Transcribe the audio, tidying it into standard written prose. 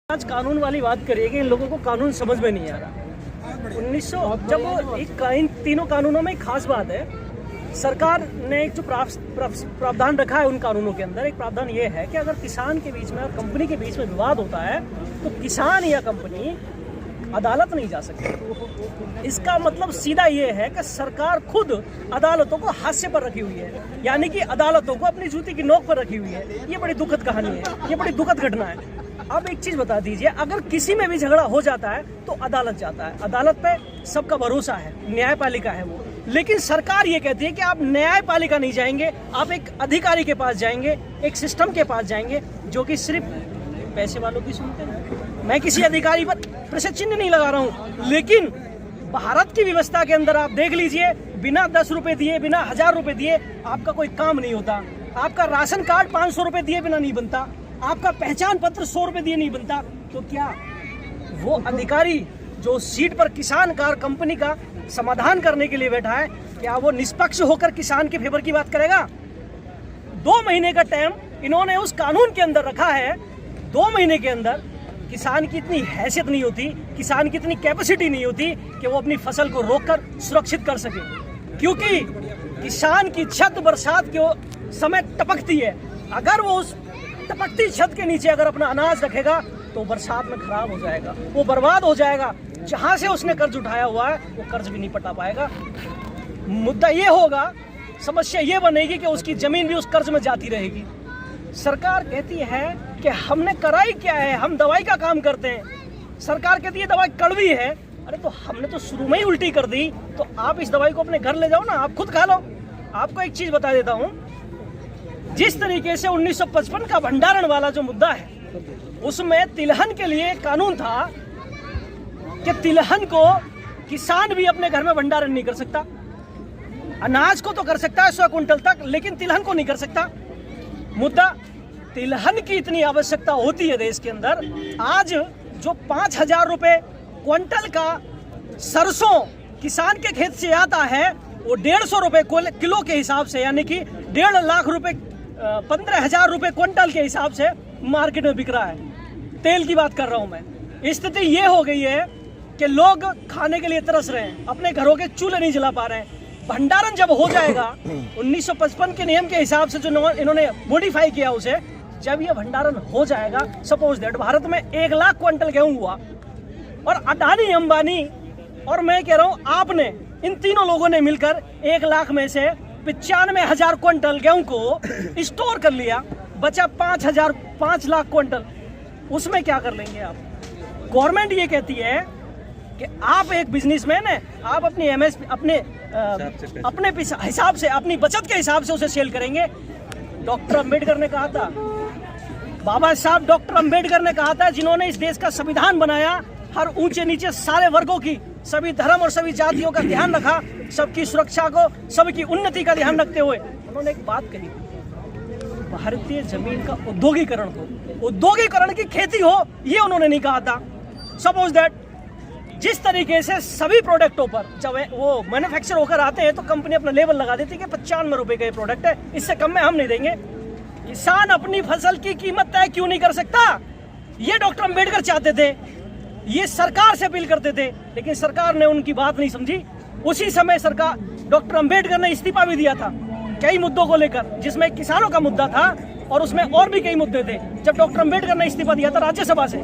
आज कानून वाली बात करिए कि इन लोगों को कानून समझ में नहीं आ रहा। 1900 जब इन तीनों कानूनों में एक खास बात है, सरकार ने एक जो प्रावधान रखा है उन कानूनों के अंदर, एक प्रावधान ये है कि अगर किसान के बीच में और कंपनी के बीच में विवाद होता है तो किसान या कंपनी अदालत नहीं जा सकती। इसका मतलब सीधा ये है कि सरकार खुद अदालतों को हाशिए पर रखी हुई है, यानी कि अदालतों को अपनी जूती की नोक पर रखी हुई है। ये बड़ी दुखद कहानी है, ये बड़ी दुखद घटना है। अब एक चीज बता दीजिए, अगर किसी में भी झगड़ा हो जाता है तो अदालत जाता है, अदालत पे सबका भरोसा है, न्यायपालिका है वो। लेकिन सरकार ये कहती है कि आप न्यायपालिका नहीं जाएंगे, आप एक अधिकारी के पास जाएंगे, एक सिस्टम के पास जाएंगे जो कि सिर्फ पैसे वालों की सुनते हैं। मैं किसी अधिकारी पर प्रश्न चिन्ह नहीं लगा रहा हूँ, लेकिन भारत की व्यवस्था के अंदर आप देख लीजिए, बिना 10 रुपए दिए, बिना 1000 रुपए दिए आपका कोई काम नहीं होता। आपका राशन कार्ड 500 रुपए दिए बिना नहीं बनता, आपका पहचान पत्र 100 रुपए दिए नहीं बनता। तो क्या वो अधिकारी जो सीट पर किसान कार कंपनी का समाधान करने के लिए बैठा है, क्या वो निष्पक्ष होकर किसान के फेवर की बात करेगा? 2 महीने का टाइम इन्होंने उस कानून के अंदर रखा है। 2 महीने के अंदर किसान की इतनी हैसियत नहीं होती, किसान की इतनी कैपेसिटी नहीं होती कि वो अपनी फसल को रोककर सुरक्षित कर सके, क्योंकि किसान की छत बरसात के समय टपकती है। अगर वो उस टपकती छत के नीचे अगर अपना अनाज रखेगा तो बरसात में खराब हो जाएगा, वो बर्बाद हो जाएगा। जहां से उसने कर्ज उठाया हुआ है वो कर्ज भी नहीं पटा पाएगा। मुद्दा ये होगा, समस्या ये बनेगी कि उसकी जमीन भी उस कर्ज में जाती रहेगी। सरकार कहती है कि हमने कराई क्या है, हम दवाई का काम करते हैं। सरकार कहती है दवाई कड़वी है। अरे तो हमने तो शुरू में ही उल्टी कर दी, तो आप इस दवाई को अपने घर ले जाओ ना, आप खुद खा लो। आपको एक चीज बता देता हूँ, जिस तरीके से 1955 का भंडारण वाला जो मुद्दा है, उसमें तिलहन के लिए कानून था कि तिलहन को किसान भी अपने घर में भंडारण नहीं कर सकता। अनाज को तो कर सकता है 100 कुंटल तक, लेकिन तिलहन को नहीं कर सकता। मुद्दा तिलहन की इतनी आवश्यकता होती है देश के अंदर। आज जो 5000 रुपए क्विंटल का सरसों किसान के खेत से आता है, वो 150 रुपए किलो के हिसाब से, यानी कि 1.5 लाख रुपए 15,000 रुपए क्विंटल के हिसाब से मार्केट में बिक रहा है। तेल की बात कर रहा हूं मैं। स्थिति ये हो गई है कि लोग खाने के लिए तरस रहे हैं, अपने घरों के चूल्हे नहीं जला पा रहे हैं। भंडारण जब हो जाएगा 1955 के नियम के हिसाब से, जो इन्होंने मॉडिफाई किया उसे, जब ये भंडारण हो जाएगा, सपोज दैट भारत में 1 लाख क्विंटल गेहूं हुआ, और अडानी, अंबानी और मैं कह रहा हूं आपने, इन तीनों लोगों ने मिलकर 1 लाख में से 95,000 क्विंटल गेहूं को स्टोर कर लिया, बचा 5 लाख क्विंटल। उसमें क्या कर लेंगे आप? गवर्नमेंट ये कहती है कि आप एक बिजनेसमैन है, आप अपनी एमएसपी अपने हिसाब से, अपनी बचत के हिसाब से उसे सेल करेंगे। डॉक्टर अंबेडकर ने कहा था, बाबा साहब डॉक्टर अंबेडकर ने कहा था, जिन्होंने इस देश का संविधान बनाया, हर ऊंचे नीचे सारे वर्गों की, सभी धर्म और सभी जातियों का ध्यान रखा, सबकी सुरक्षा को, सबकी उन्नति का ध्यान रखते हुए उन्होंने एक बात कही, भारतीय जमीन का उद्योगीकरण हो, उद्योगीकरण की खेती हो, ये उन्होंने नहीं कहा था। सपोज दैट जिस तरीके से सभी प्रोडक्टों पर जब वो मैन्युफैक्चर होकर आते हैं तो कंपनी अपना लेबल लगा देती है कि 95 रुपए का ये प्रोडक्ट है, इससे कम में हम नहीं देंगे। किसान अपनी फसल की कीमत तय क्यों नहीं कर सकता? ये डॉक्टर अंबेडकर चाहते थे, ये सरकार से अपील करते थे, लेकिन सरकार ने उनकी बात नहीं समझी। उसी समय सरकार, डॉक्टर अंबेडकर ने इस्तीफा भी दिया था कई मुद्दों को लेकर, जिसमें किसानों का मुद्दा था और उसमें और भी कई मुद्दे थे। जब डॉक्टर अंबेडकर ने इस्तीफा दिया था राज्यसभा से,